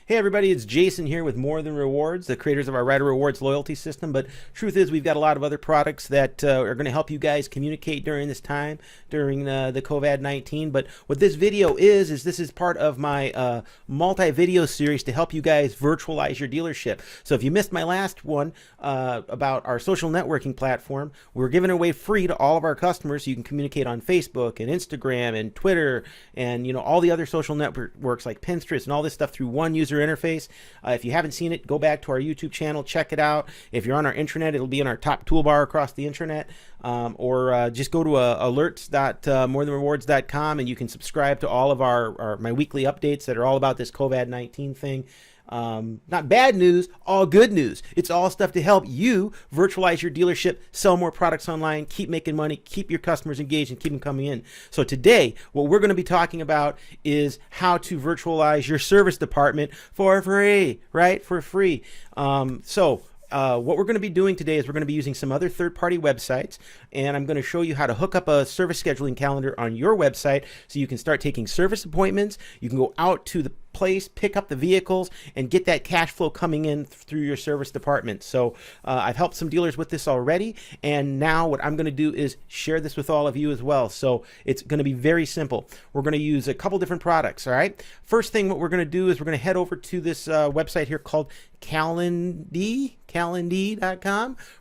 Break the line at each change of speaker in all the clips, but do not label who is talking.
Hey everybody, it's Jason here with More Than Rewards, the creators of our Rider Rewards loyalty system. But truth is, we've got a lot of other products that are going to help you guys communicate during this time, during the COVID-19. But what this video is this is part of my multi-video series to help you guys virtualize your dealership. So if you missed my last one about our social networking platform, we're giving it away free to all of our customers so you can communicate on Facebook and Instagram and Twitter and all the other social networks like Pinterest and all this stuff through one user interface. If you haven't seen it, go back to our YouTube channel, check it out. If you're on our intranet, it'll be in our top toolbar across the intranet, or just go to alerts.morethanrewards.com and you can subscribe to all of my weekly updates that are all about this COVID-19 thing. Not bad news, all good news. It's all stuff to help you virtualize your dealership, sell more products online, keep making money, keep your customers engaged, and keep them coming in. So today, what we're going to be talking about is how to virtualize your service department for free, right? For free. What we're going to be doing today is we're going to be using some other third-party websites, and I'm going to show you how to hook up a service scheduling calendar on your website so you can start taking service appointments. You can go out to the place, pick up the vehicles, and get that cash flow coming in through your service department. So I've helped some dealers with this already, and now what I'm going to do is share this with all of you as well. So it's going to be very simple. We're going to use a couple different products, all right? First thing, what we're going to do is we're going to head over to this website here called Calendly.com,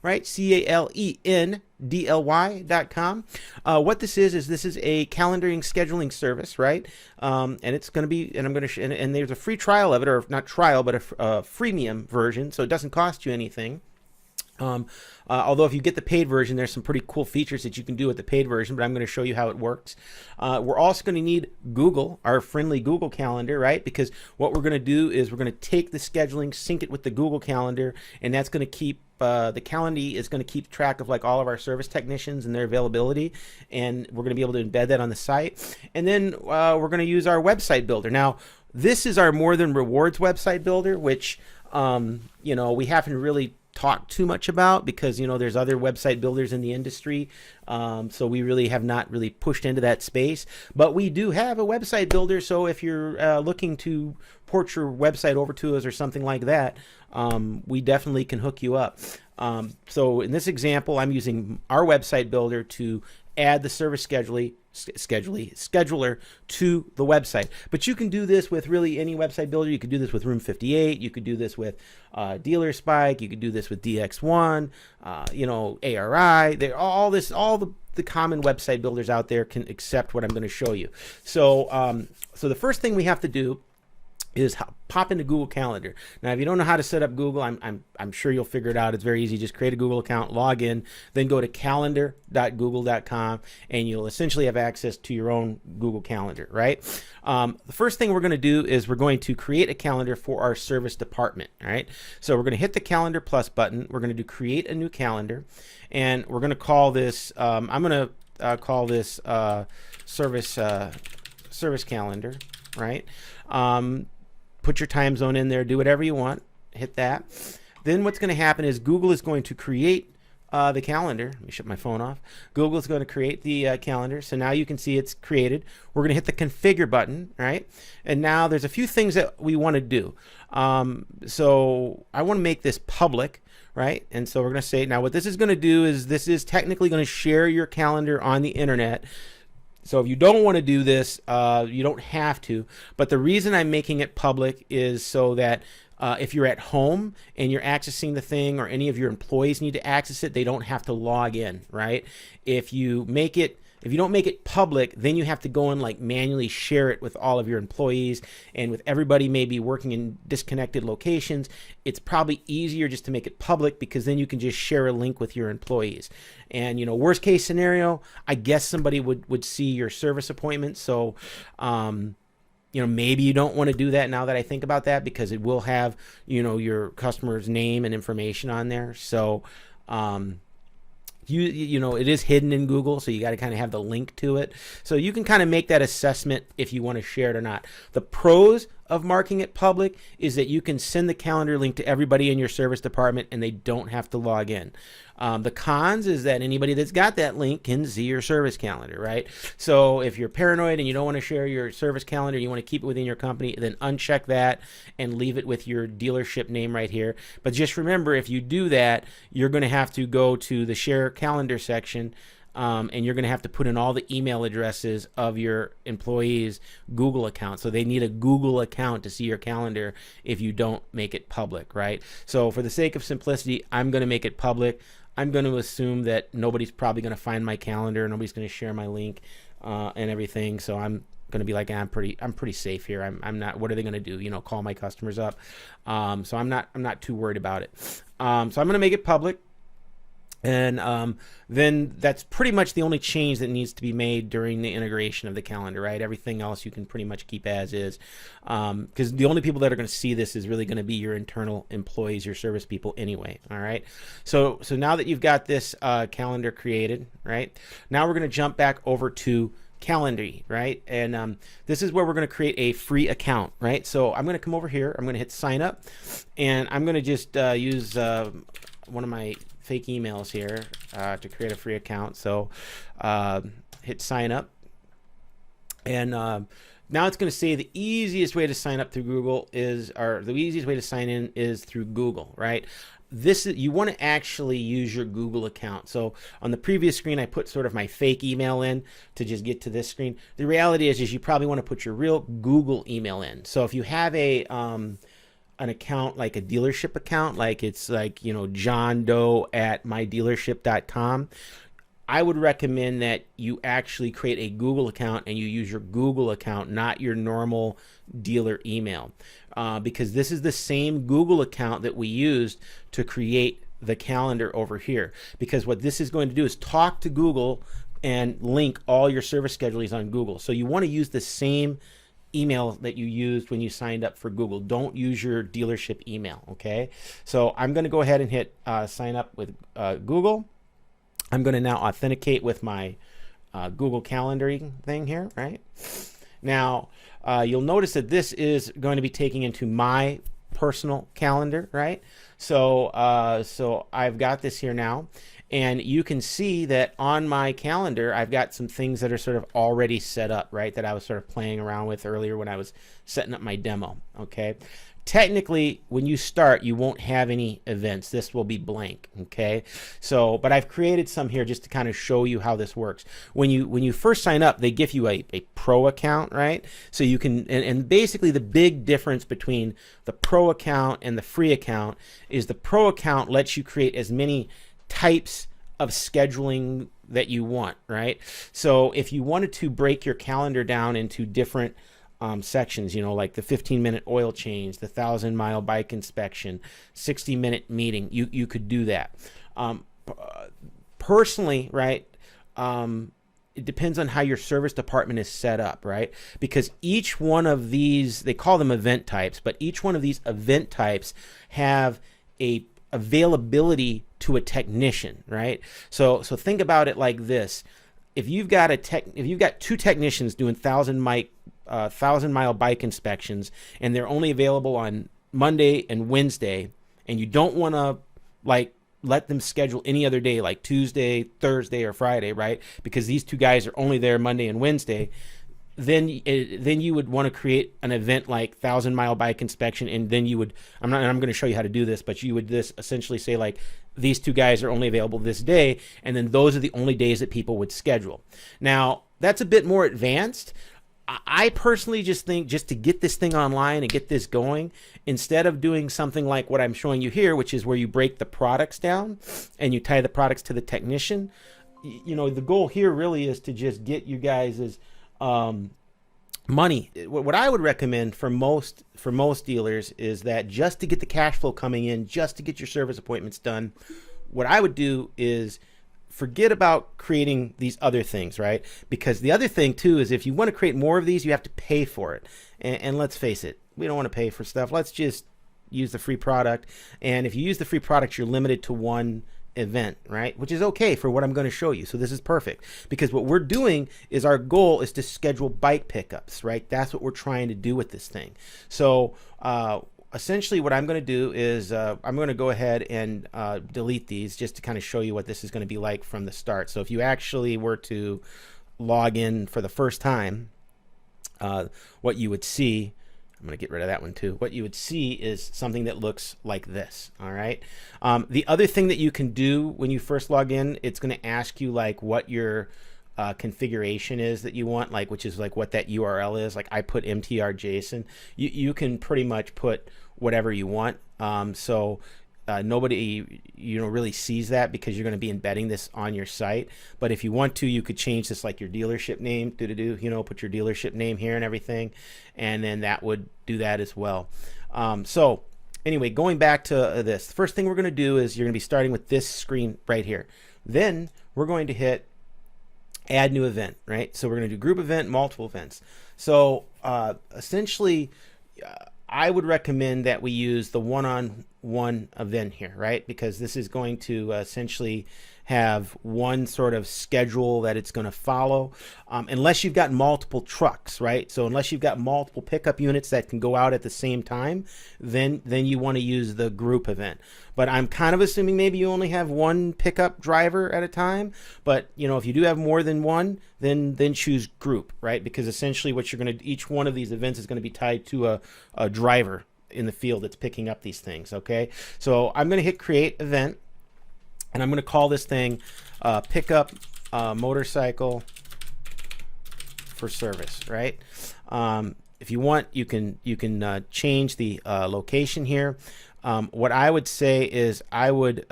right? CALENDLY.com. What this is a calendaring scheduling service, right? And it's going to be, and I'm going to, and there's a free trial of it, or not trial, but a freemium version, so it doesn't cost you anything. Although if you get the paid version, there's some pretty cool features that you can do with the paid version, but I'm going to show you how it works. We're also going to need Google, our friendly Google Calendar, right? Because what we're going to do is we're going to take the scheduling, sync it with the Google Calendar, and that's going to keep the Calendly is going to keep track of like all of our service technicians and their availability, and we're going to be able to embed that on the site. And then we're going to use our website builder. Now, this is our More Than Rewards website builder, which we haven't really talked too much about because there's other website builders in the industry, so we really have not really pushed into that space. But we do have a website builder, so if you're looking to port your website over to us or something like that, we definitely can hook you up. So in this example, I'm using our website builder to add the service scheduler to the website. But you can do this with really any website builder. You could do this with Room 58. You could do this with Dealer Spike. You could do this with DX1, ARI. All the common website builders out there can accept what I'm going to show you. So, so the first thing we have to do is pop into Google Calendar. Now, if you don't know how to set up Google, I'm sure you'll figure it out. It's very easy. Just create a Google account, log in, then go to calendar.google.com, and you'll essentially have access to your own Google Calendar, right? The first thing we're going to do is we're going to create a calendar for our service department, all right? So we're going to hit the Calendar Plus button. We're going to do Create a New Calendar, and we're going to call this, I'm going to call this Service Calendar, right? Put your time zone in there, do whatever you want, hit that. Then what's going to happen is Google is going to create the calendar. Let me shut my phone off. Google is going to create the calendar. So now you can see it's created. We're going to hit the configure button, right? And now there's a few things that we want to do. So I want to make this public, right? And so we're going to say, now what this is going to do is this is technically going to share your calendar on the internet. So if you don't want to do this, you don't have to. But the reason I'm making it public is so that if you're at home and you're accessing the thing, or any of your employees need to access it, they don't have to log in, right? If you don't make it public, then you have to go and like manually share it with all of your employees, and with everybody maybe working in disconnected locations, it's probably easier just to make it public, because then you can just share a link with your employees. And worst case scenario, I guess somebody would see your service appointment. So maybe you don't want to do that now that I think about that, because it will have your customer's name and information on there. So it is hidden in Google, so you got to kind of have the link to it. So you can kind of make that assessment if you want to share it or not. The pros of marking it public is that you can send the calendar link to everybody in your service department and they don't have to log in. The cons is that anybody that's got that link can see your service calendar, right? So if you're paranoid and you don't want to share your service calendar, you want to keep it within your company, then uncheck that and leave it with your dealership name right here. But just remember, if you do that, you're going to have to go to the share calendar section, and you're going to have to put in all the email addresses of your employees' Google account. So they need a Google account to see your calendar if you don't make it public, right? So for the sake of simplicity, I'm going to make it public. I'm going to assume that nobody's probably going to find my calendar. Nobody's going to share my link and everything. So I'm going to be like, I'm pretty safe here. I'm not. What are they going to do? You know, call my customers up. So I'm not too worried about it. So I'm going to make it public. And then that's pretty much the only change that needs to be made during the integration of the calendar, right? Everything else you can pretty much keep as is, because the only people that are going to see this is really going to be your internal employees, your service people anyway. All right. So now that you've got this calendar created, right? Now we're going to jump back over to Calendly, right? And this is where we're going to create a free account, right? So I'm going to come over here. I'm going to hit sign up, and I'm going to just use one of my fake emails here to create a free account. So hit sign up, and now it's going to say the easiest way to sign up through Google is, or the easiest way to sign in is through Google, right? This is, you want to actually use your Google account. So on the previous screen, I put sort of my fake email in to just get to this screen. The reality is you probably want to put your real Google email in. So if you have a an account like a dealership account, like it's like, you know, John Doe at mydealership.com, I would recommend that you actually create a Google account and you use your Google account, not your normal dealer email, because this is the same Google account that we used to create the calendar over here. Because what this is going to do is talk to Google and link all your service schedulings on Google. So you want to use the same email that you used when you signed up for Google. Don't use your dealership email, okay? So I'm going to go ahead and hit sign up with Google. I'm going to now authenticate with my Google calendaring thing here, right? Now, you'll notice that this is going to be taking into my personal calendar, right? So, so I've got this here now, and you can see that on my calendar, I've got some things that are sort of already set up, right? That I was sort of playing around with earlier when I was setting up my demo, okay? Technically, when you start, you won't have any events. This will be blank, okay? So, but I've created some here just to kind of show you how this works. When you first sign up, they give you a pro account, right? So you can, and basically the big difference between the pro account and the free account is the pro account lets you create as many types of scheduling that you want, right? So if you wanted to break your calendar down into different sections, you know, like the 15-minute oil change, the 1,000-mile bike inspection, 60-minute meeting, you could do that. Personally, right, it depends on how your service department is set up, right? Because each one of these, they call them event types, but each one of these event types have a availability to a technician, right? So think about it like this. If you've got two technicians doing 1,000-mile bike inspections, and they're only available on Monday and Wednesday, and you don't want to like let them schedule any other day, like Tuesday, Thursday, or Friday, right? Because these two guys are only there Monday and Wednesday. Then you would want to create an event like 1,000-mile bike inspection, and then you would, I'm going to show you how to do this, but you would this essentially say like, these two guys are only available this day, and then those are the only days that people would schedule. Now, that's a bit more advanced. I personally just think, just to get this thing online and get this going, instead of doing something like what I'm showing you here, which is where you break the products down and you tie the products to the technician, you know, the goal here really is to just get you guys' money. What I would recommend for most dealers is that just to get the cash flow coming in, just to get your service appointments done, what I would do is forget about creating these other things, right? Because the other thing too is if you want to create more of these, you have to pay for it. And let's face it, we don't want to pay for stuff. Let's just use the free product. And if you use the free product, you're limited to one event, right? Which is okay for what I'm going to show you. So this is perfect, because what we're doing is our goal is to schedule bike pickups, right? That's what we're trying to do with this thing. So essentially what I'm going to do is I'm going to go ahead and delete these just to kind of show you what this is going to be like from the start. So if you actually were to log in for the first time, what you would see, I'm going to get rid of that one too. What you would see is something that looks like this. All right. The other thing that you can do when you first log in, it's going to ask you like what your configuration is that you want, like, which is like what that URL is. Like I put mtr.json. You can pretty much put whatever you want. Nobody really sees that because you're going to be embedding this on your site. But if you want to, you could change this, like your dealership name, put your dealership name here and everything, and then that would do that as well. So anyway, going back to this, the first thing we're going to do is you're going to be starting with this screen right here. Then we're going to hit add new event, right? So we're going to do group event, multiple events. So essentially, I would recommend that we use the one-on-one event here, right? Because this is going to essentially have one sort of schedule that it's going to follow, unless you've got multiple trucks, right? So unless you've got multiple pickup units that can go out at the same time, then you want to use the group event. But I'm kind of assuming maybe you only have one pickup driver at a time. But if you do have more than one, then choose group, right? Because essentially what you're going to, each one of these events is going to be tied to a driver in the field that's picking up these things. Okay, so I'm going to hit create event. And I'm going to call this thing pickup motorcycle for service, right? If you want, you can change the location here. What I would say is I would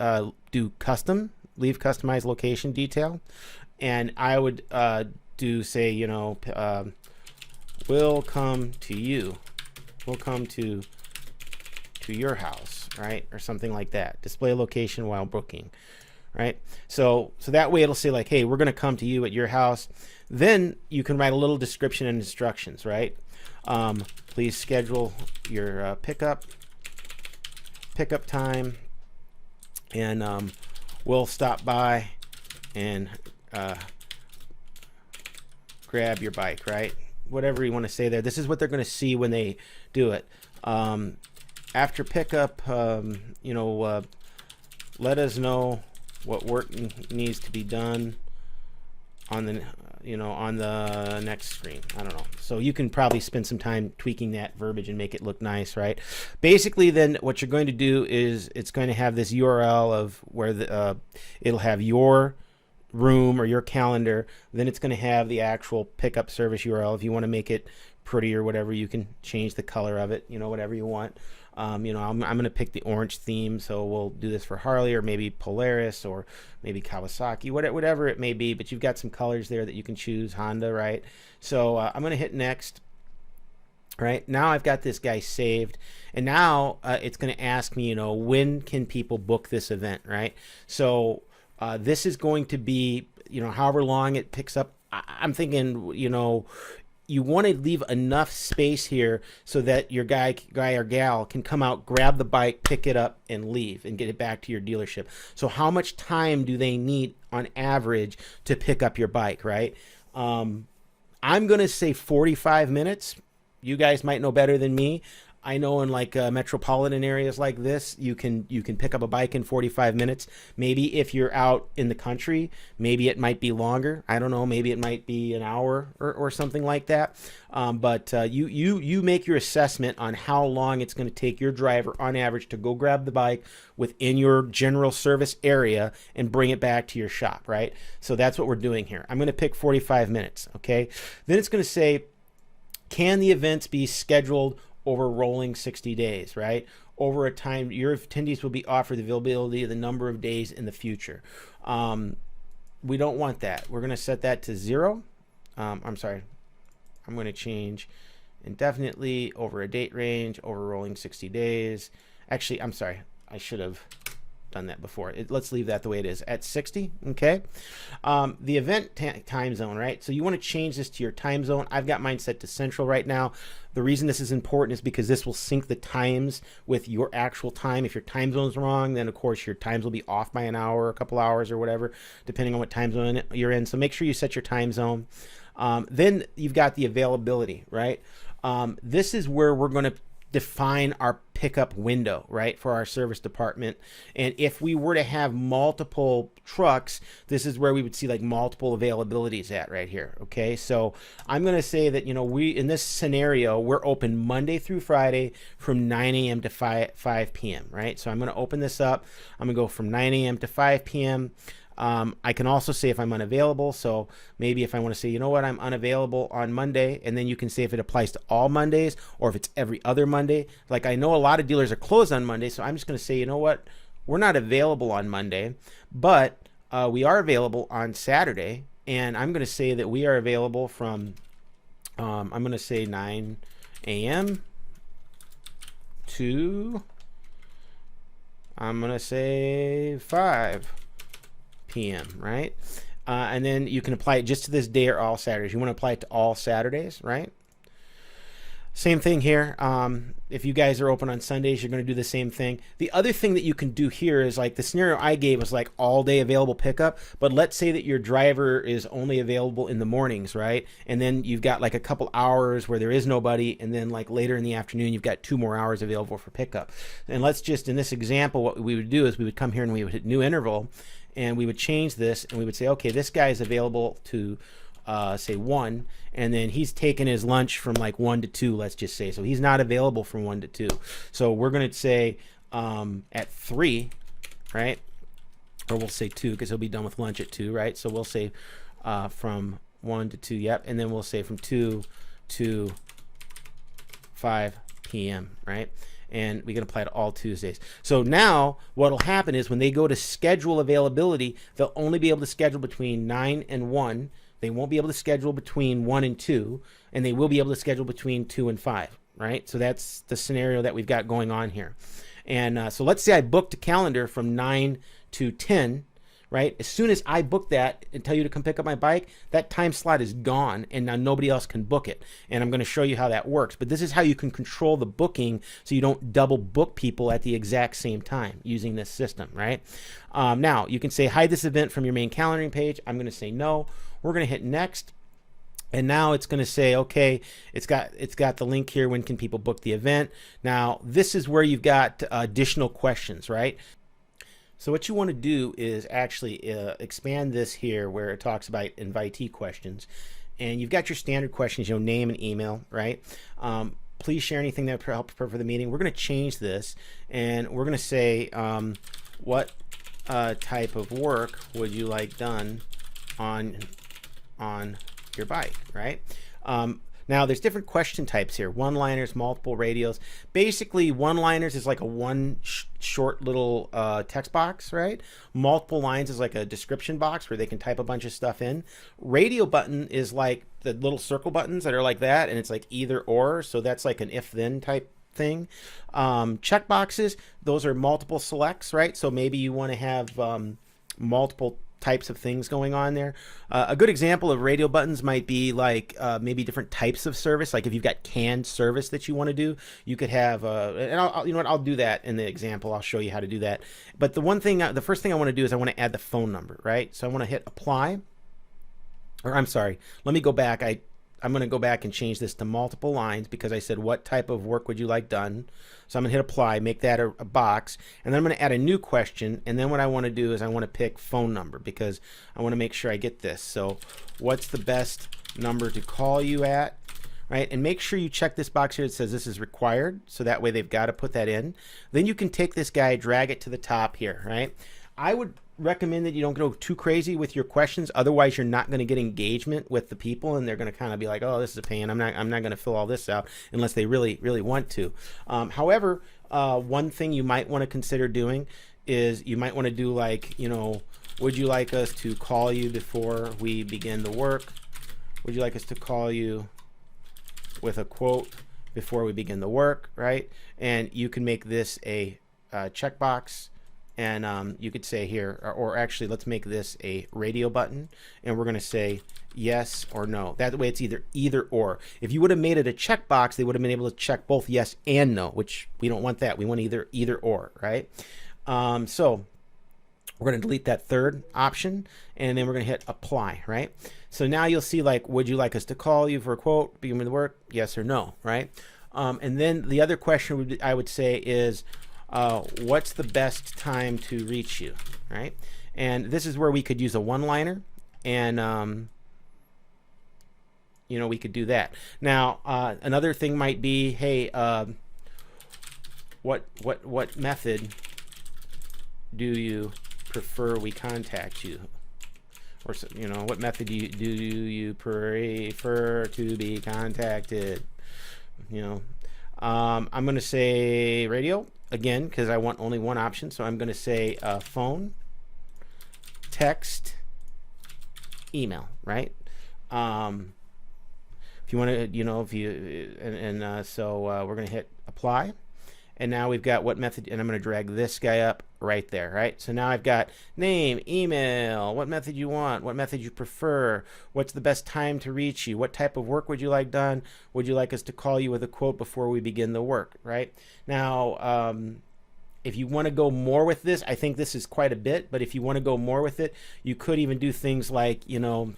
do custom, leave customized location detail, and I would do say will come to you, will come to your house, right? Or something like that. Display location while booking, right? So that way it'll say like, hey, we're going to come to you at your house. Then you can write a little description and instructions, right? Please schedule your pickup time, and we'll stop by and grab your bike, right? Whatever you want to say there. This is what they're going to see when they do it. After pickup, let us know what work needs to be done on the on the next screen. I don't know. So you can probably spend some time tweaking that verbiage and make it look nice, right? Basically, then what you're going to do is it's going to have this URL of where it'll have your room or your calendar. Then it's going to have the actual pickup service URL. If you want to make it pretty or whatever, you can change the color of it, whatever you want. I'm going to pick the orange theme, so we'll do this for Harley or maybe Polaris or maybe Kawasaki, whatever it may be, but you've got some colors there that you can choose, Honda, right? So I'm going to hit next. Right now I've got this guy saved, and now it's going to ask me, when can people book this event, right? So this is going to be, however long it picks up. I'm thinking, you want to leave enough space here so that your guy or gal can come out, grab the bike, pick it up, and leave and get it back to your dealership. So how much time do they need on average to pick up your bike, right? I'm going to say 45 minutes. You guys might know better than me. I know in like metropolitan areas like this, you can pick up a bike in 45 minutes. Maybe if you're out in the country, maybe it might be longer. I don't know. Maybe it might be an hour or something like that. But you make your assessment on how long it's going to take your driver on average to go grab the bike within your general service area and bring it back to your shop, right? So that's what we're doing here. I'm going to pick 45 minutes, okay? Then it's going to say, can the events be scheduled over rolling 60 days, right? Over a time, your attendees will be offered the availability of the number of days in the future. We don't want that. We're going to set that to 0. I'm sorry. I'm going to change indefinitely, over a date range, over rolling 60 days. Actually, I'm sorry. I should have done that before. Let's leave that the way it is at 60. Okay. The event time zone, right? So you want to change this to your time zone. I've got mine set to Central right now. The reason this is important is because this will sync the times with your actual time. If your time zone's wrong, then of course your times will be off by an hour, a couple hours or whatever, depending on what time zone you're in. So make sure you set your time zone. Then you've got the availability, right? This is where we're going to define our pickup window, right, for our service department. And if we were to have multiple trucks, this is where we would see like multiple availabilities at right here. Okay, so I'm going to say that, you know, we in this scenario, we're open Monday through Friday from 9 a.m. to 5 p.m. right? So I'm going to open this up. I'm going to go from 9 a.m. to 5 p.m. I can also say if I'm unavailable. So maybe if I want to say, you know what, I'm unavailable on Monday, and then you can say if it applies to all Mondays or if it's every other Monday. Like I know a lot of dealers are closed on Monday, so I'm just going to say, you know what, we're not available on Monday, but we are available on Saturday, and I'm going to say that we are available from, I'm going to say 9 a.m. to, I'm going to say 5 p.m. right? And then you can apply it just to this day or all Saturdays. You want to apply it to all Saturdays, right? Same thing here. If you guys are open on Sundays, you're going to do the same thing. The other thing that you can do here is like the scenario I gave was like all day available pickup, but let's say that your driver is only available in the mornings, right? And then you've got like a couple hours where there is nobody, and then like later in the afternoon, you've got 2 more hours available for pickup. And let's just, in this example, what we would do is we would come here and we would hit new interval, and we would change this, and we would say, okay, this guy is available to say 1, and then he's taking his lunch from like 1 to 2, let's just say. So he's not available from 1 to 2. So we're going to say at 3, right? Or we'll say 2 because he'll be done with lunch at 2, right? So we'll say from 1 to 2, yep. And then we'll say from 2 to 5 p.m., right? And we can apply to all Tuesdays. So now what will happen is when they go to schedule availability, they'll only be able to schedule between 9 and 1. They won't be able to schedule between 1 and 2, and they will be able to schedule between 2 and 5, right? So that's the scenario that we've got going on here. And so let's say I booked a calendar from 9 to 10, right? As soon as I book that and tell you to come pick up my bike, that time slot is gone, and now nobody else can book it. And I'm going to show you how that works. But this is how you can control the booking so you don't double book people at the exact same time using this system, right? Now, you can say hide this event from your main calendaring page. I'm going to say no. We're going to hit next. And now it's going to say, okay, it's got the link here. When can people book the event? Now, this is where you've got additional questions, right? So what you want to do is actually expand this here where it talks about invitee questions. And you've got your standard questions, you know, name and email, right? Please share anything that will help prepare for the meeting. We're going to change this, and we're going to say, what type of work would you like done on your bike, right? Now, there's different question types here. One-liners, multiple radios. Basically, one-liners is like a short little text box, right? Multiple lines is like a description box where they can type a bunch of stuff in. Radio button is like the little circle buttons that are like that, and it's like either or, so that's like an if-then type thing. Check boxes, those are multiple selects, right? So maybe you want to have multiple types of things going on there. A good example of radio buttons might be like maybe different types of service. Like if you've got canned service that you want to do, you could have and you know what, I'll do that in the example. I'll show you how to do that. But the first thing I want to do is I want to add the phone number, right? So I want to hit apply, or I'm sorry, let me go back. I'm going to go back and change this to multiple lines because I said what type of work would you like done. So I'm going to hit apply, make that a box, and then I'm going to add a new question. And then what I want to do is I want to pick phone number because I want to make sure I get this. So what's the best number to call you at, right? And make sure you check this box here that says this is required, so that way they've got to put that in. Then you can take this guy, drag it to the top here, right? I would recommend that you don't go too crazy with your questions, otherwise you're not going to get engagement with the people, and they're going to kind of be like, oh, this is a pain, I'm not going to fill all this out unless they really want to. However, one thing you might want to consider doing is you might want to do like, you know, would you like us to call you before we begin the work? Would you like us to call you with a quote before we begin the work, right? And you can make this a checkbox And you could say here, or actually let's make this a radio button, and we're going to say yes or no. That way it's either or. If you would have made it a checkbox, they would have been able to check both yes and no, which we don't want that. We want either or, right? So we're going to delete that third option, and then we're going to hit apply, right? So now you'll see, like, would you like us to call you for a quote, begin with the work, yes or no, right? And then the other question I would say is, what's the best time to reach you, right? And this is where we could use a one-liner, and you know, we could do that. Now, another thing might be, hey, what method do you prefer we contact you? Or, you know, what method do you prefer to be contacted? You know, I'm going to say radio again because I want only one option. So I'm going to say phone, text, email, right? If you want to, you know, so we're going to hit apply. And now we've got what method, and I'm going to drag this guy up right there, right? So now I've got name, email, what method you want, what method you prefer, what's the best time to reach you, what type of work would you like done, would you like us to call you with a quote before we begin the work, right? Now, if you want to go more with this, I think this is quite a bit, but if you want to go more with it, you could even do things like, you know,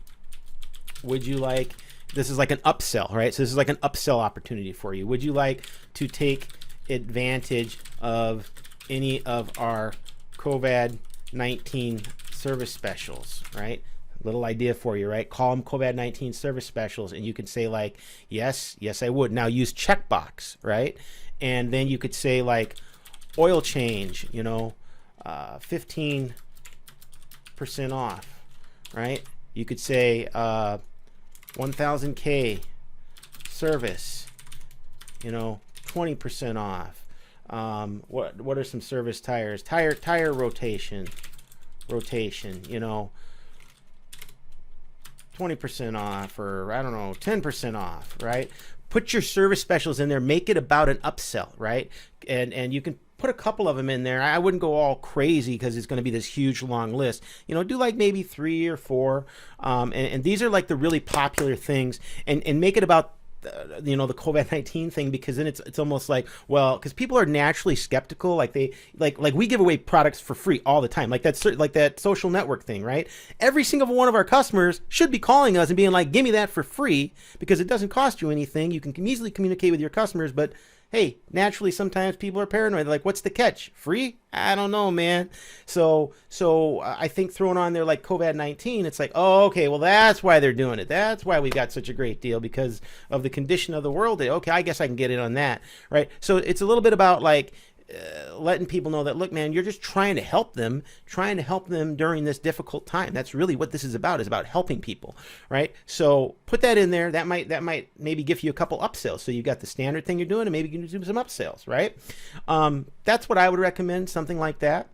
would you like, this is like an upsell, right? So this is like an upsell opportunity for you. Would you like to take advantage of any of our COVID-19 service specials, right? Little idea for you, right? Call them COVID-19 service specials, and you can say like, yes, I would. Now use checkbox, right? And then you could say like oil change, you know, 15% off, right? You could say 1000K service, you know, 20% off. What are some service tires? Tire rotation, you know, 20% off, or I don't know, 10% off, right? Put your service specials in there, make it about an upsell, right? And you can put a couple of them in there. I wouldn't go all crazy because it's going to be this huge long list. You know, do like maybe 3 or 4, and these are like the really popular things, and make it about you know, the COVID-19 thing, because then it's almost like, well, because people are naturally skeptical, like they like we give away products for free all the time, like that social network thing, right? Every single one of our customers should be calling us and being like, give me that for free, because it doesn't cost you anything. You can easily communicate with your customers, but hey, naturally sometimes people are paranoid. They're like, what's the catch? Free? I don't know, man. So I think throwing on there like COVID-19, it's like, oh, okay, well, that's why they're doing it. That's why we got such a great deal, because of the condition of the world. Okay, I guess I can get in on that, right? So it's a little bit about like letting people know that, look, man, you're just trying to help them during this difficult time. That's really what this is about helping people, right? So put that in there. That might maybe give you a couple upsells. So you got the standard thing you're doing, and maybe you can do some upsells, right? That's what I would recommend, something like that.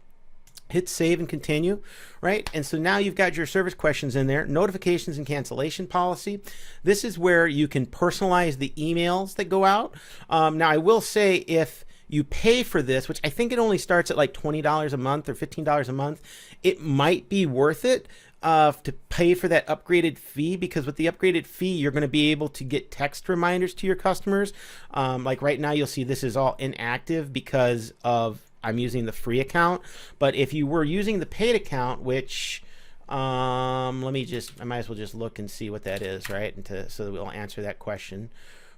Hit save and continue, right? And so now you've got your service questions in there, notifications and cancellation policy. This is where you can personalize the emails that go out. Now I will say, if you pay for this, which I think it only starts at like $20 a month or $15 a month, it might be worth it to pay for that upgraded fee, because with the upgraded fee, you're going to be able to get text reminders to your customers. Like right now, you'll see this is all inactive because of I'm using the free account. But if you were using the paid account, which I might as well just look and see what that is, right? So that we'll answer that question.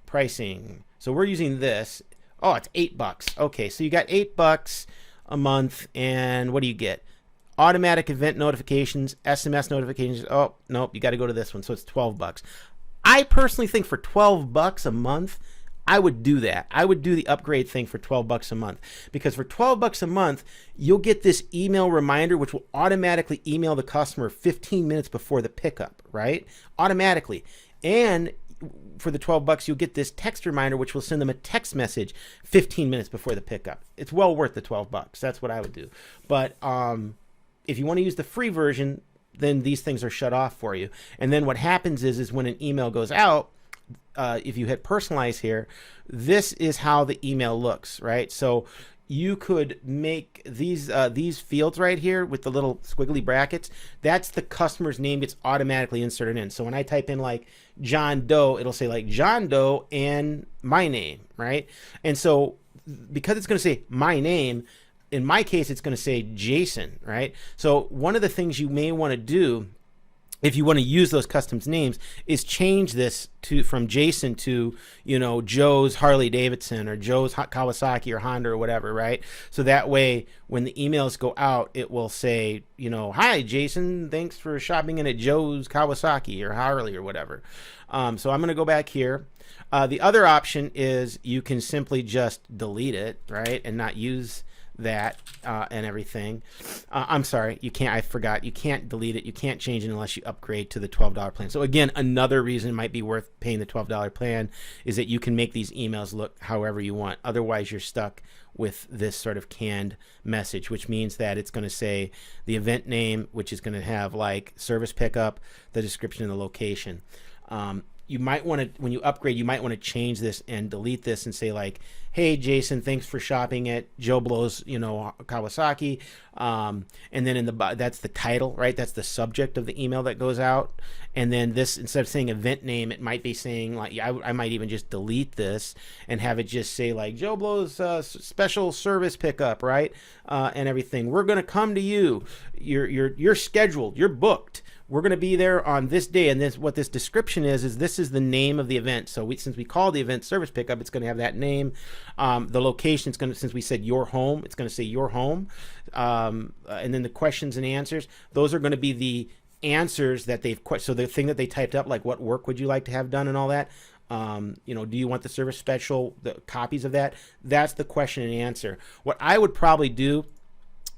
Pricing. So we're using this. Oh, it's $8. Okay, so you got $8 a month, and what do you get? Automatic event notifications, SMS notifications. Oh, nope, you got to go to this one. So it's $12. I personally think for $12 a month, I would do that. I would do the upgrade thing for $12 a month, because for $12 a month, you'll get this email reminder, which will automatically email the customer 15 minutes before the pickup, right? Automatically. And for the $12, you'll get this text reminder, which will send them a text message 15 minutes before the pickup. It's well worth the $12. That's what I would do. But if you want to use the free version, then these things are shut off for you. And then what happens is when an email goes out, if you hit personalize here, this is how the email looks, right? So you could make these fields right here with the little squiggly brackets. That's the customer's name gets automatically inserted in. So when I type in like John Doe, it'll say like John Doe and my name, right? And so because it's going to say my name, in my case, it's going to say Jason, right? So one of the things you may want to do if you want to use those custom names is change this to from Jason to, you know, Joe's Harley Davidson or Joe's Kawasaki or Honda or whatever, right? So that way when the emails go out, it will say, you know, hi Jason, thanks for shopping in at Joe's Kawasaki or Harley or whatever. So I'm going to go back here. The other option is you can simply just delete it, right, and not use that and everything. I'm sorry, you can't. I forgot. You can't delete it. You can't change it unless you upgrade to the $12 plan. So again, another reason it might be worth paying the $12 plan is that you can make these emails look however you want. Otherwise, you're stuck with this sort of canned message, which means that it's going to say the event name, which is going to have like service pickup, the description, and the location. You might want to, when you upgrade, you might want to change this and delete this and say like, hey Jason, thanks for shopping at Joe Blow's, you know, Kawasaki. And then in the, that's the title, right? That's the subject of the email that goes out. And then this, instead of saying event name, it might be saying like, I might even just delete this and have it just say like Joe Blow's special service pickup, right? And everything. We're going to come to you. You're scheduled. You're booked. We're going to be there on this day, and this what this description is this is the name of the event. So since we call the event service pickup, it's going to have that name. The location is going to, since we said your home, it's going to say your home. And then the questions and answers, those are going to be the answers that they've, so the thing that they typed up, like what work would you like to have done and all that. You know, do you want the service special, the copies of that? That's the question and answer. What I would probably do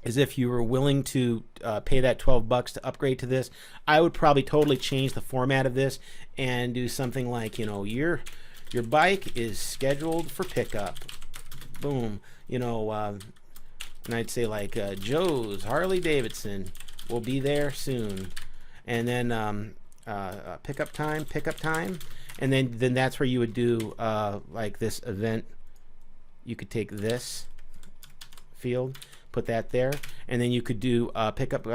is if you were willing to pay that $12 to upgrade to this, I would probably totally change the format of this and do something like, you know, your bike is scheduled for pickup. Boom. You know, and I'd say like Joe's Harley Davidson will be there soon. And then pickup time. And then that's where you would do like this event. You could take this field, put that there, and then you could do pickup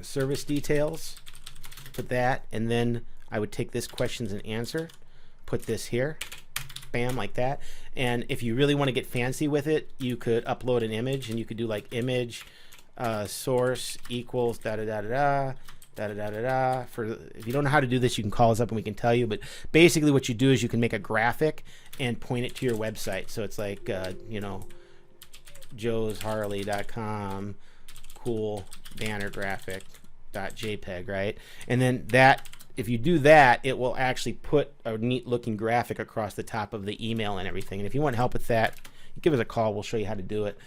service details, put that, and then I would take this questions and answer, put this here, bam, like that. And if you really want to get fancy with it, you could upload an image, and you could do like image source equals da da da da da da da da da. For if you don't know how to do this, you can call us up and we can tell you. But basically, what you do is you can make a graphic and point it to your website. So it's like you know, joesharley.com cool banner graphic.jpg, right? And then that, if you do that, it will actually put a neat looking graphic across the top of the email and everything. And if you want help with that, give us a call. We'll show you how to do it.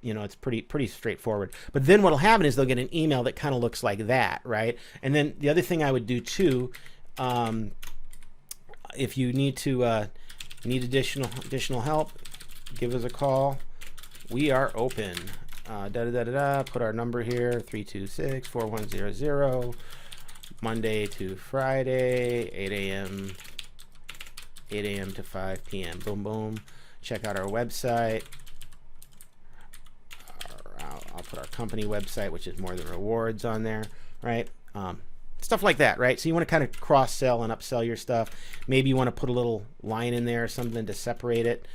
You know, it's pretty straightforward. But then what'll happen is they'll get an email that kind of looks like that, right? And then the other thing I would do too, if you need to need additional help, give us a call. We are open. Put our number here, 326-4100, Monday to Friday, 8 a.m. to 5 p.m. Boom, boom. Check out our website. I'll put our company website, which is More Than Rewards, on there, right? Stuff like that, right? So you want to kind of cross-sell and upsell your stuff. Maybe you want to put a little line in there, something to separate it.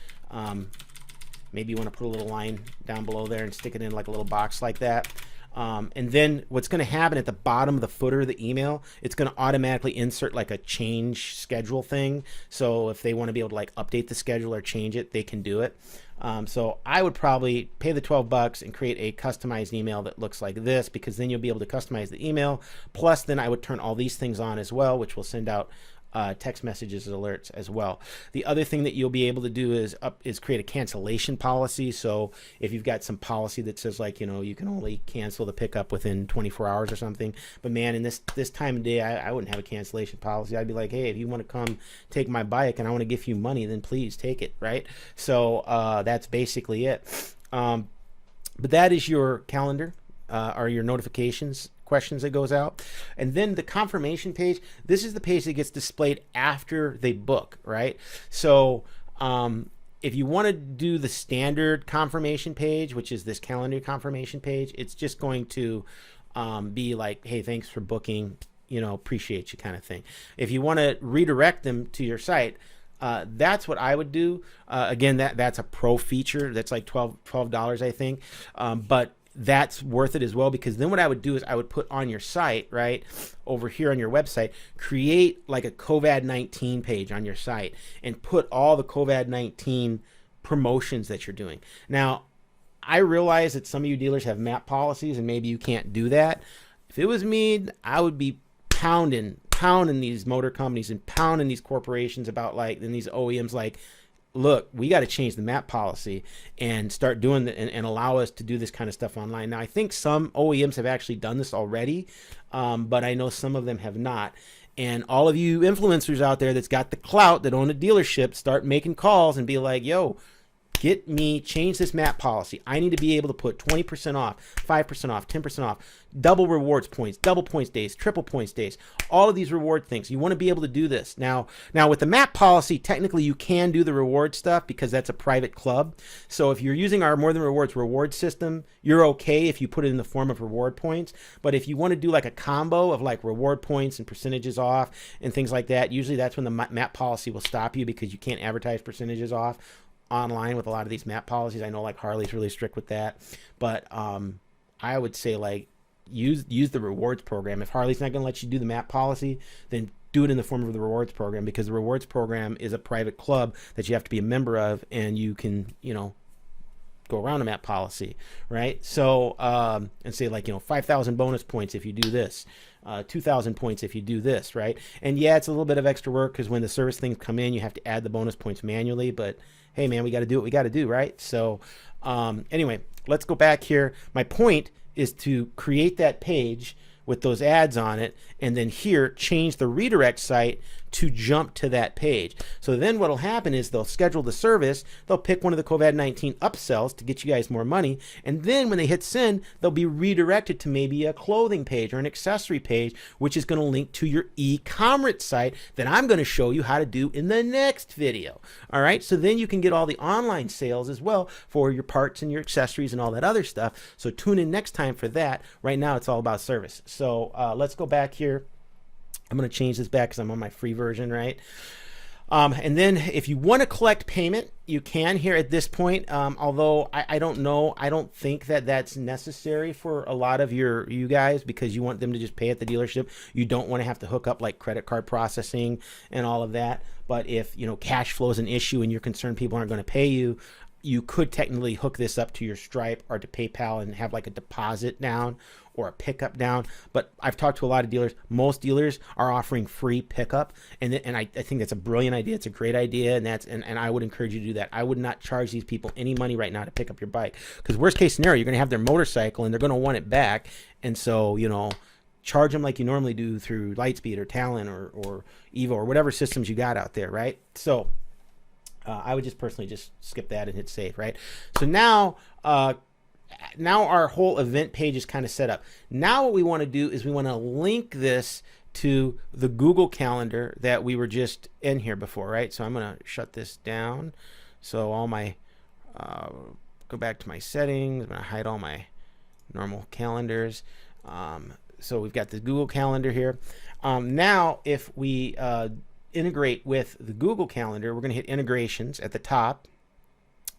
Maybe you want to put a little line down below there and stick it in like a little box like that. And then what's going to happen at the bottom of the footer of the email, it's going to automatically insert like a change schedule thing. So if they want to be able to like update the schedule or change it, they can do it. So I would probably pay the $12 and create a customized email that looks like this, because then you'll be able to customize the email. Plus then I would turn all these things on as well, which will send out text messages and alerts as well. The other thing that you'll be able to do is create a cancellation policy. So if you've got some policy that says like, you know, you can only cancel the pickup within 24 hours or something, but man, in this time of day, I wouldn't have a cancellation policy. I'd be like, hey, if you want to come take my bike and I want to give you money, then please take it, right? So that's basically it. But that is your calendar, or your notifications questions that goes out. And then the confirmation page, this is the page that gets displayed after they book, right? So if you want to do the standard confirmation page, which is this calendar confirmation page, it's just going to be like, hey, thanks for booking, appreciate you kind of thing. If you want to redirect them to your site, that's what I would do. Again, that's a pro feature. That's like $12, I think. But that's worth it as well, because then what I would do is I would put on your site, right, over here on your website, create like a COVID-19 page on your site and put all the COVID-19 promotions that you're doing. Now, I realize that some of you dealers have MAP policies and maybe you can't do that. If it was me, I would be pounding these motor companies and pounding these corporations about and these OEMs look, we got to change the MAP policy and start doing and allow us to do this kind of stuff online. Now, I think some OEMs have actually done this already, but I know some of them have not. And all of you influencers out there that's got the clout, that own a dealership, start making calls and be like, yo, change this MAP policy. I need to be able to put 20% off, 5% off, 10% off, double rewards points, double points days, triple points days, all of these reward things. You want to be able to do this. Now with the MAP policy, technically you can do the reward stuff because that's a private club. So if you're using our More Than Rewards reward system, you're okay if you put it in the form of reward points. But if you want to do like a combo of like reward points and percentages off and things like that, usually that's when the MAP policy will stop you, because you can't advertise percentages off online with a lot of these MAP policies. I know like Harley's really strict with that, but I would say use the rewards program. If Harley's not going to let you do the MAP policy, then do it in the form of the rewards program, because the rewards program is a private club that you have to be a member of, and you can go around a MAP policy, right? So and say 5,000 bonus points if you do this, 2,000 points if you do this, right? And yeah, it's a little bit of extra work because when the service things come in, you have to add the bonus points manually, but hey man, we got to do what we got to do, right? So anyway, let's go back here. My point is to create that page with those ads on it, and then here change the redirect site to jump to that page. So then what'll happen is they'll schedule the service, they'll pick one of the COVID-19 upsells to get you guys more money, and then when they hit send, they'll be redirected to maybe a clothing page or an accessory page, which is going to link to your e-commerce site that I'm going to show you how to do in the next video. All right, so then you can get all the online sales as well for your parts and your accessories and all that other stuff. So tune in next time for that. Right now it's all about service. So let's go back here. I'm going to change this back because I'm on my free version, right? And then if you want to collect payment, you can here at this point. Although I don't know, I don't think that that's necessary for a lot of you guys, because you want them to just pay at the dealership. You don't want to have to hook up like credit card processing and all of that. But if cash flow is an issue and you're concerned people aren't going to pay you, you could technically hook this up to your Stripe or to PayPal and have like a deposit down or a pickup down. But I've talked to a lot of dealers. Most dealers are offering free pickup, and I think that's a brilliant idea. It's a great idea, and I would encourage you to do that. I would not charge these people any money right now to pick up your bike, because worst case scenario, you're going to have their motorcycle and they're going to want it back, and so charge them like you normally do through Lightspeed or Talon or Evo or whatever systems you got out there, right? So I would just personally just skip that and hit save, right? So now our whole event page is kind of set up. Now what we want to do is we want to link this to the Google Calendar that we were just in here before, right? So I'm going to shut this down. So all my, go back to my settings. I'm going to hide all my normal calendars. So we've got the Google Calendar here. Now if we integrate with the Google Calendar, we're going to hit integrations at the top,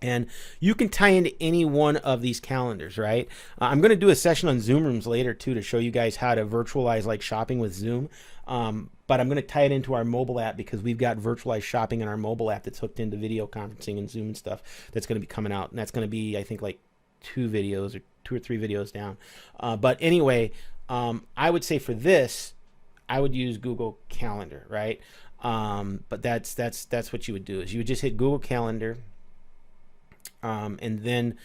and you can tie into any one of these calendars, right? I'm going to do a session on Zoom Rooms later too to show you guys how to virtualize like shopping with Zoom, but I'm going to tie it into our mobile app, because we've got virtualized shopping in our mobile app that's hooked into video conferencing and Zoom and stuff that's going to be coming out, and that's going to be, I think, like 2 or 3 videos down. But anyway, I would say for this, I would use Google Calendar, right? But that's what you would do, is you would just hit Google Calendar, and then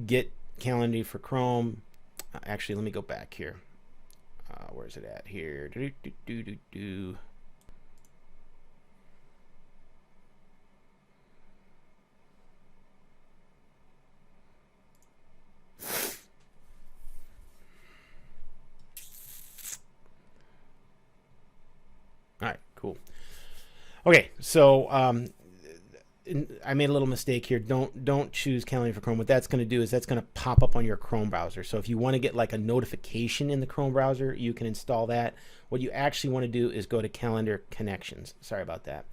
get Calendar for Chrome. Actually, let me go back here. Where's it at here? All right, cool. Okay, so I made a little mistake here. Don't choose calendaring for Chrome. What that's going to do is that's going to pop up on your Chrome browser. So if you want to get like a notification in the Chrome browser, you can install that. What you actually want to do is go to Calendar Connections. Sorry about that.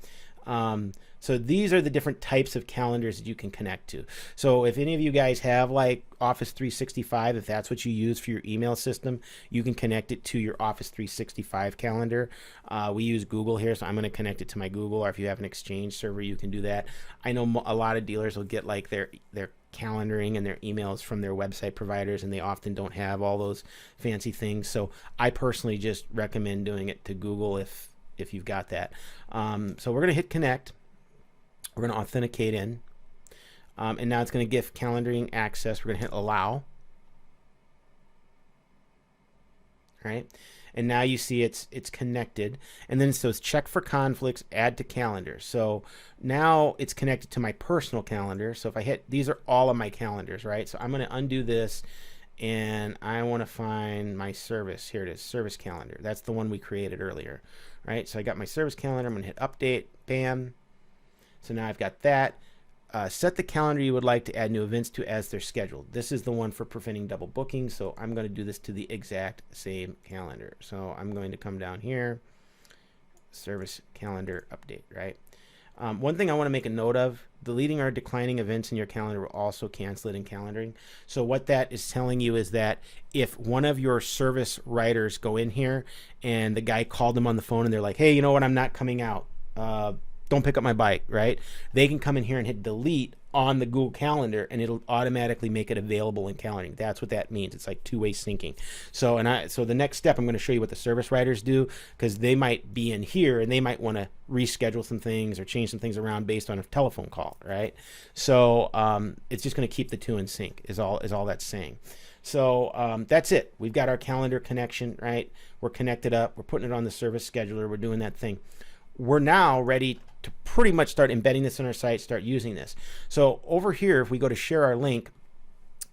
So these are the different types of calendars that you can connect to. So if any of you guys have like Office 365, if that's what you use for your email system, you can connect it to your Office 365 calendar. We use Google here, so I'm going to connect it to my Google, or if you have an Exchange server, you can do that. I know a lot of dealers will get like their calendaring and their emails from their website providers, and they often don't have all those fancy things. So I personally just recommend doing it to Google if you've got that. So we're going to hit connect. We're going to authenticate in. And now it's going to give calendaring access. We're going to hit allow. All right. And now you see it's connected. And then it says check for conflicts, add to calendar. So now it's connected to my personal calendar. So if I hit, these are all of my calendars, right? So I'm going to undo this. And I want to find my service. Here it is, service calendar. That's the one we created earlier, right? So I got my service calendar. I'm going to hit update. Bam. So now I've got that. Set the calendar you would like to add new events to as they're scheduled. This is the one for preventing double booking. So I'm going to do this to the exact same calendar. So I'm going to come down here, service calendar update, right? One thing I want to make a note of, deleting or declining events in your calendar will also cancel it in calendaring. So what that is telling you is that if one of your service writers go in here and the guy called them on the phone and they're like, hey, you know what, I'm not coming out. Don't pick up my bike, right? They can come in here and hit delete on the Google Calendar, and it'll automatically make it available in calendaring. That's what that means. It's like two-way syncing. So so the next step, I'm going to show you what the service writers do, because they might be in here and they might want to reschedule some things or change some things around based on a telephone call, right? So it's just going to keep the two in sync is all that's saying. So that's it. We've got our calendar connection, right? We're connected up. We're putting it on the service scheduler. We're doing that thing. We're now ready to pretty much start embedding this in our site, start using this. So over here, if we go to share our link,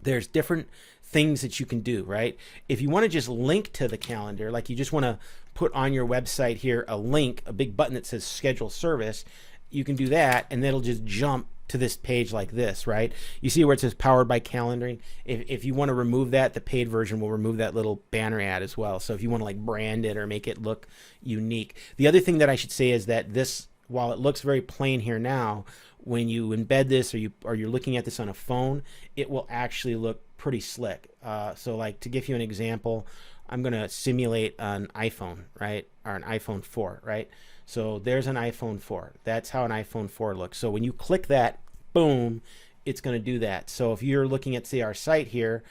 there's different things that you can do, right? If you want to just link to the calendar, like you just want to put on your website here a link, a big button that says schedule service, you can do that, and it'll just jump to this page like this, right? You see where it says powered by calendaring? If you want to remove that, the paid version will remove that little banner ad as well. So if you want to like brand it or make it look unique. The other thing that I should say is that this, while it looks very plain here now, when you embed this or you're looking at this on a phone, it will actually look pretty slick. So like to give you an example, I'm going to simulate an iPhone, right? Or an iPhone 4, right? So there's an iPhone 4. That's how an iPhone 4 looks. So when you click that, boom, it's going to do that. So if you're looking at, say, our site here,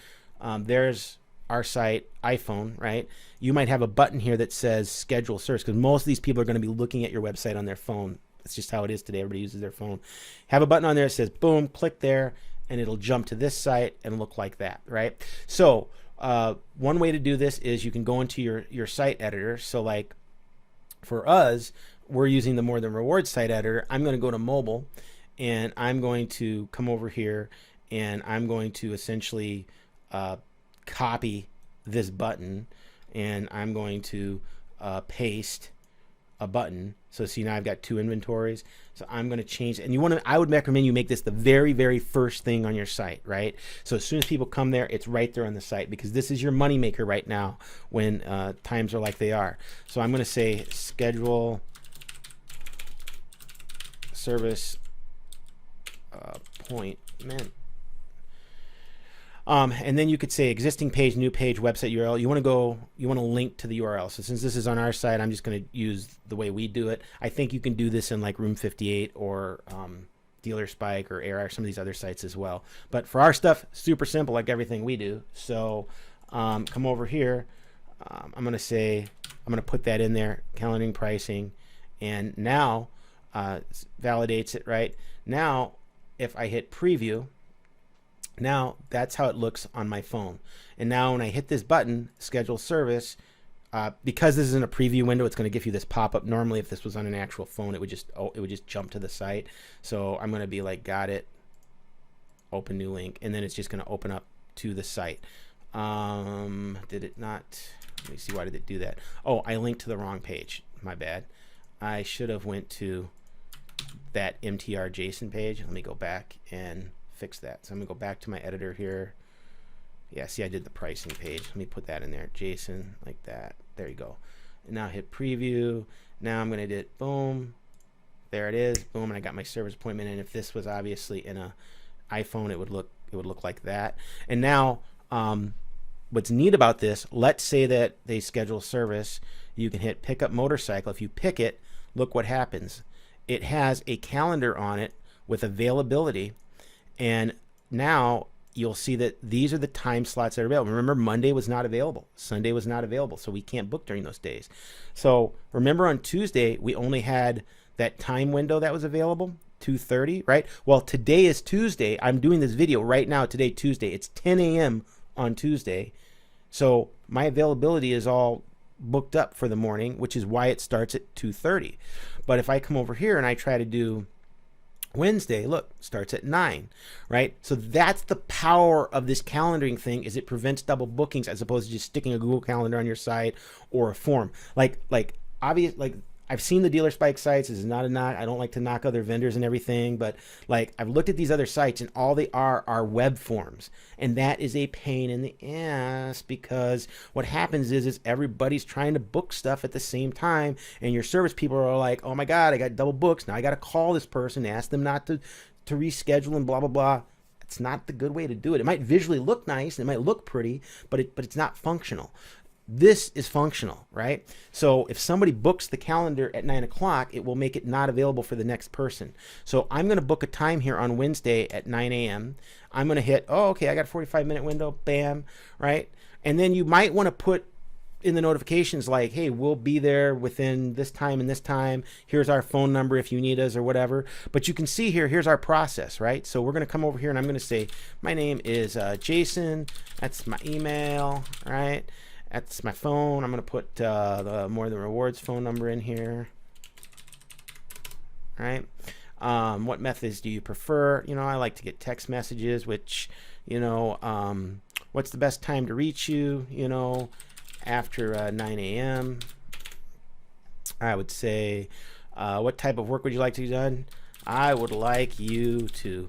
there's our site, iPhone, right? You might have a button here that says schedule service, because most of these people are going to be looking at your website on their phone. That's just how it is today. Everybody uses their phone. Have a button on there that says, boom, click there, and it'll jump to this site and look like that, right? So one way to do this is you can go into your site editor. So like for us, we're using the More Than Rewards site editor. I'm going to go to mobile, and I'm going to come over here, and I'm going to essentially copy this button, and I'm going to paste a button. So see, now I've got two inventories. So I'm going to change, and I would recommend you make this the very, very first thing on your site, right? So as soon as people come there, it's right there on the site, because this is your moneymaker right now when times are like they are. So I'm going to say schedule service appointment. And then you could say existing page, new page, website URL. You want to link to the URL. So since this is on our site, I'm just going to use the way we do it. I think you can do this in like Room 58 or Dealer Spike or AR, some of these other sites as well. But for our stuff, super simple, like everything we do. So come over here. I'm going to put that in there, calendaring pricing, and now validates it, right? Now, if I hit preview, now that's how it looks on my phone. And now when I hit this button, schedule service, because this is in a preview window, it's going to give you this pop-up. Normally, if this was on an actual phone, it would just jump to the site. So I'm going to be like, got it, open new link, and then it's just going to open up to the site. Did it not? Let me see, why did it do that? Oh, I linked to the wrong page. My bad. I should have went to that MTR JSON page. Let me go back and fix that. So I'm gonna go back to my editor here. Yeah, see, I did the pricing page. Let me put that in there, JSON, like that. There you go. And now hit preview. Now I'm gonna hit boom. There it is, boom, and I got my service appointment. And if this was obviously in a iPhone, it would look like that. And now, what's neat about this, let's say that they schedule service. You can hit pick up motorcycle. If you pick it, look what happens. It has a calendar on it with availability, and now you'll see that these are the time slots that are available. Remember, Monday was not available, Sunday was not available, so we can't book during those days. So remember, on Tuesday we only had that time window that was available, 2:30, right? Well, today is Tuesday. I'm doing this video right now, today, Tuesday. It's 10 a.m. on Tuesday. So my availability is all booked up for the morning, which is why it starts at 2:30. But if I come over here and I try to do Wednesday, look, starts at 9, right? So that's the power of this calendaring thing, is it prevents double bookings as opposed to just sticking a Google Calendar on your site or a form. Like I've seen the Dealer Spike sites. This is not a knock. I don't like to knock other vendors and everything, but like I've looked at these other sites and all they are web forms, and that is a pain in the ass, because what happens is everybody's trying to book stuff at the same time, and your service people are like, oh my God, I got double books. Now I got to call this person, ask them not to reschedule and blah, blah, blah. It's not the good way to do it. It might visually look nice, and it might look pretty, but it's not functional. This is functional, right? So if somebody books the calendar at 9 o'clock, it will make it not available for the next person. So I'm going to book a time here on Wednesday at 9 a.m. I'm going to hit, oh, okay, I got a 45-minute window, bam, right? And then you might want to put in the notifications like, hey, we'll be there within this time and this time. Here's our phone number if you need us or whatever. But you can see here, here's our process, right? So we're going to come over here and I'm going to say, my name is Jason. That's my email, right? That's my phone. I'm going to put the More Than Rewards phone number in here. Right? What methods do you prefer? You know, I like to get text messages, which, you know, what's the best time to reach you? You know, after 9 a.m. I would say, what type of work would you like to be done? I would like you to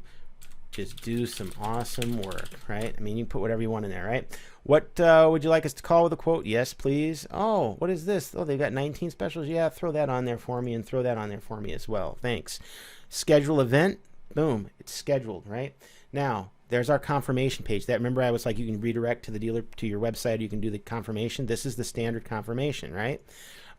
just do some awesome work, right? I mean, you can put whatever you want in there, right? What would you like us to call with a quote? Yes, please. Oh, what is this? Oh, they've got 19 specials. Yeah, throw that on there for me, and throw that on there for me as well. Thanks. Schedule event. Boom, it's scheduled, right? Now, there's our confirmation page. That, remember, I was like, you can redirect to the dealer, to your website, you can do the confirmation. This is the standard confirmation, right?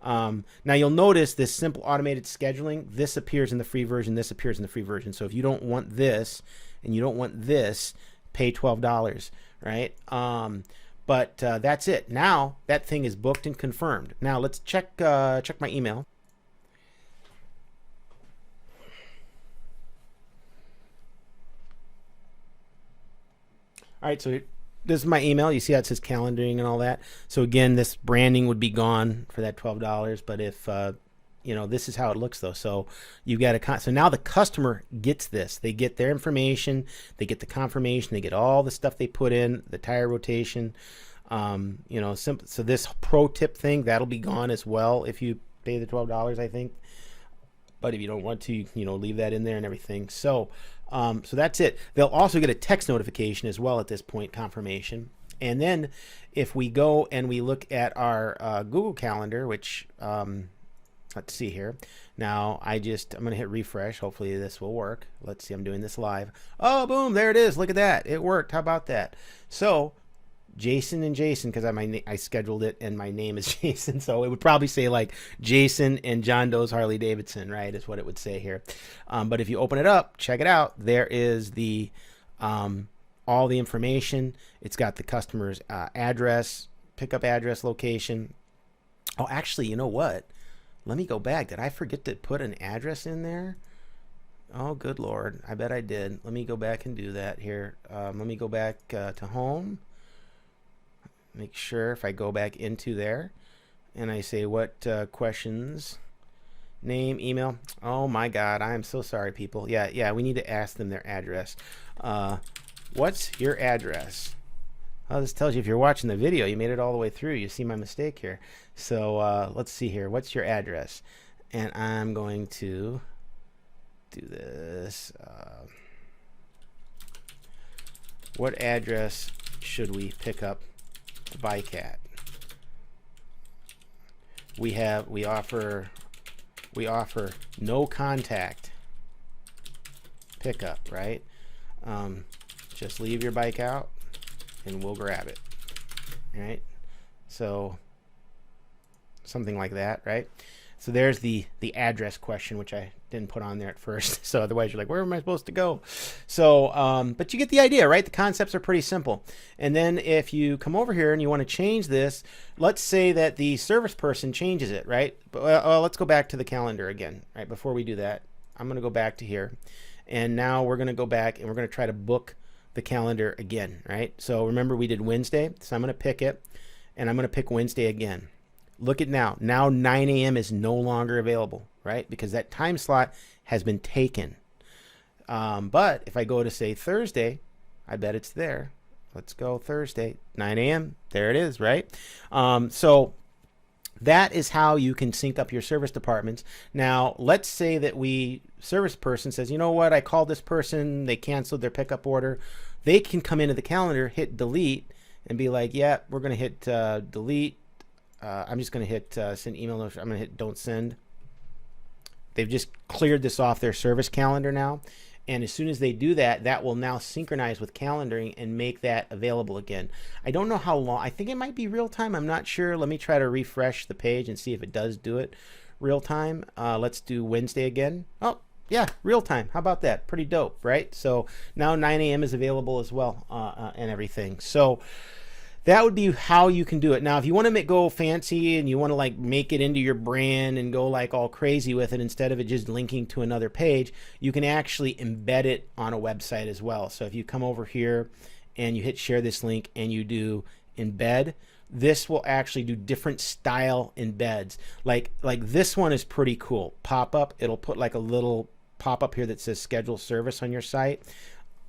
Now you'll notice this simple automated scheduling, this appears in the free version, this appears in the free version. So if you don't want this and you don't want this, pay $12, right? But that's it. Now that thing is booked and confirmed. Now let's check my email. All right, so this is my email. You see how it says calendaring and all that. So again, this branding would be gone for that $12. But if you know, this is how it looks though. So you got a so now the customer gets this. They get their information. They get the confirmation. They get all the stuff they put in, the tire rotation. You know, so this pro tip thing, that'll be gone as well if you pay the $12, I think. But if you don't want to, you know, leave that in there and everything. So so that's it. They'll also get a text notification as well at this point, confirmation. And then if we go and we look at our Google Calendar, which let's see here. Now I'm going to hit refresh. Hopefully this will work. Let's see. I'm doing this live. Oh, boom. There it is. Look at that. It worked. How about that? So Jason and Jason, because I scheduled it and my name is Jason, so it would probably say like Jason and John Doe's Harley Davidson, right, is what it would say here. But if you open it up, check it out, there is the all the information. It's got the customer's address, pickup address, location. Oh, actually, you know what? Let me go back. Did I forget to put an address in there? Oh, good Lord. I bet I did. Let me go back and do that here. Let me go back to home. Make sure if I go back into there and I say what questions, name, email. Oh my God, I am so sorry, people. Yeah, we need to ask them their address. What's your address? Oh, this tells you if you're watching the video, you made it all the way through. You see my mistake here. So let's see here. What's your address? And I'm going to do this. What address should we pick up the bike at? We offer no contact pickup, right? Just leave your bike out and we'll grab it. All right? So something like that, right? So there's the address question, which I didn't put on there at first. So otherwise you're like, where am I supposed to go? So, but you get the idea, right? The concepts are pretty simple. And then if you come over here and you want to change this, let's say that the service person changes it, right? But let's go back to the calendar again, right? Before we do that, I'm going to go back to here. And now we're going to go back and we're going to try to book the calendar again, right? So remember we did Wednesday. So I'm going to pick it and I'm going to pick Wednesday again. Look at now. Now 9 a.m. is no longer available, right? Because that time slot has been taken. But if I go to say Thursday, I bet it's there. Let's go Thursday, 9 a.m. There it is, right? So that is how you can sync up your service departments. Now, let's say that service person says, you know what? I called this person. They canceled their pickup order. They can come into the calendar, hit delete, and be like, yeah, we're going to hit delete. I'm just going to hit send email notification. I'm going to hit don't send. They've just cleared this off their service calendar now. And as soon as they do that, that will now synchronize with calendaring and make that available again. I don't know how long. I think it might be real time. I'm not sure. Let me try to refresh the page and see if it does do it real time. Let's do Wednesday again. Oh, yeah, real time. How about that? Pretty dope, right? So now 9 a.m. is available as well and everything. So that would be how you can do it. Now, if you want to go fancy and you want to like make it into your brand and go like all crazy with it, instead of it just linking to another page, you can actually embed it on a website as well. So if you come over here and you hit share this link and you do embed, this will actually do different style embeds. Like this one is pretty cool. Pop up, it'll put like a little pop up here that says schedule service on your site.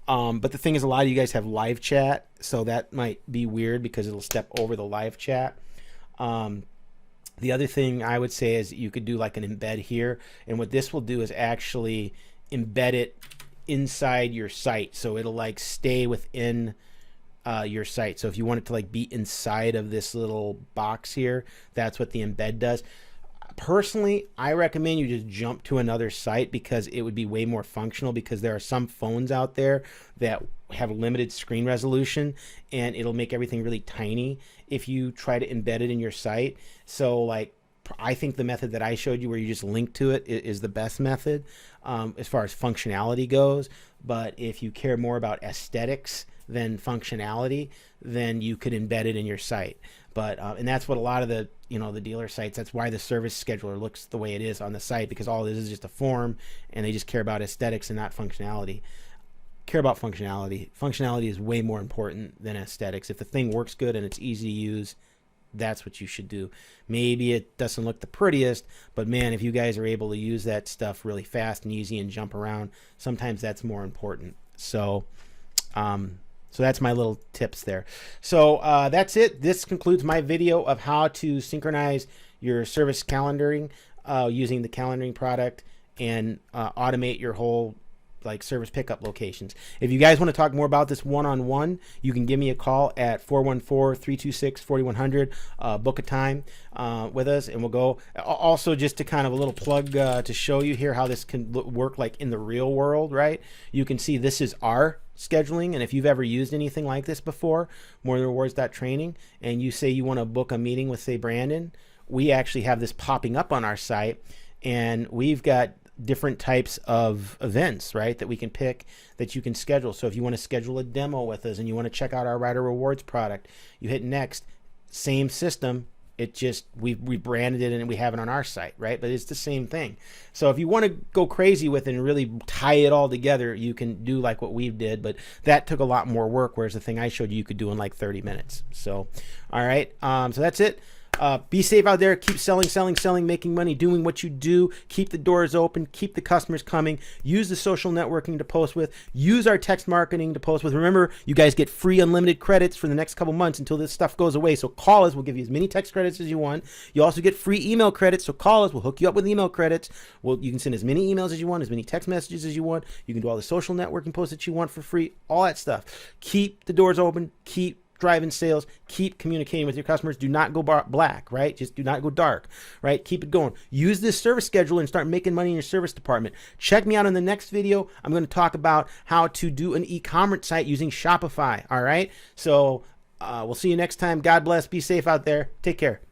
But the thing is, a lot of you guys have live chat, so that might be weird because it'll step over the live chat. The other thing I would say is you could do like an embed here, and what this will do is actually embed it inside your site, so it'll like stay within your site. So if you want it to like be inside of this little box here, that's what the embed does. Personally, I recommend you just jump to another site because it would be way more functional, because there are some phones out there that have limited screen resolution and it'll make everything really tiny if you try to embed it in your site. So like, I think the method that I showed you where you just link to it is the best method as far as functionality goes. But if you care more about aesthetics than functionality, then you could embed it in your site. But and that's what a lot of the the dealer sites, that's why the service scheduler looks the way it is on the site, because all this is just a form and they just care about aesthetics and not functionality. Care about functionality. Functionality is way more important than aesthetics. If the thing works good and it's easy to use, that's what you should do. Maybe it doesn't look the prettiest, but man, if you guys are able to use that stuff really fast and easy and jump around, sometimes that's more important. So so that's my little tips there. So that's it. This concludes my video of how to synchronize your service calendaring using the calendaring product and automate your whole like service pickup locations. If you guys want to talk more about this one-on-one, you can give me a call at 414-326-4100. Book a time with us and we'll go. Also, just to kind of a little plug to show you here how this can work like in the real world, right? You can see this is our scheduling, and if you've ever used anything like this before, morethanrewards.training, and you say you want to book a meeting with, say, Brandon, we actually have this popping up on our site, and we've got different types of events, right, that we can pick that you can schedule. So if you want to schedule a demo with us and you want to check out our Rider Rewards product, you hit next. Same system, it just we've rebranded it and we have it on our site, right? But it's the same thing. So if you want to go crazy with it and really tie it all together, you can do like what we did, but that took a lot more work, whereas the thing I showed you, you could do in like 30 minutes. So all right, so that's it. Be safe out there. Keep selling, making money, doing what you do. Keep the doors open. Keep the customers coming. Use the social networking to post with. Use our text marketing to post with. Remember, you guys get free unlimited credits for the next couple months until this stuff goes away. So call us. We'll give you as many text credits as you want. You also get free email credits. So call us. We'll hook you up with email credits. You can send as many emails as you want, as many text messages as you want. You can do all the social networking posts that you want for free, all that stuff. Keep the doors open. Keep driving sales. Keep communicating with your customers. Do not go black, right? Just do not go dark, right? Keep it going. Use this service scheduler and start making money in your service department. Check me out in the next video. I'm going to talk about how to do an e-commerce site using Shopify, all right? So we'll see you next time. God bless. Be safe out there. Take care.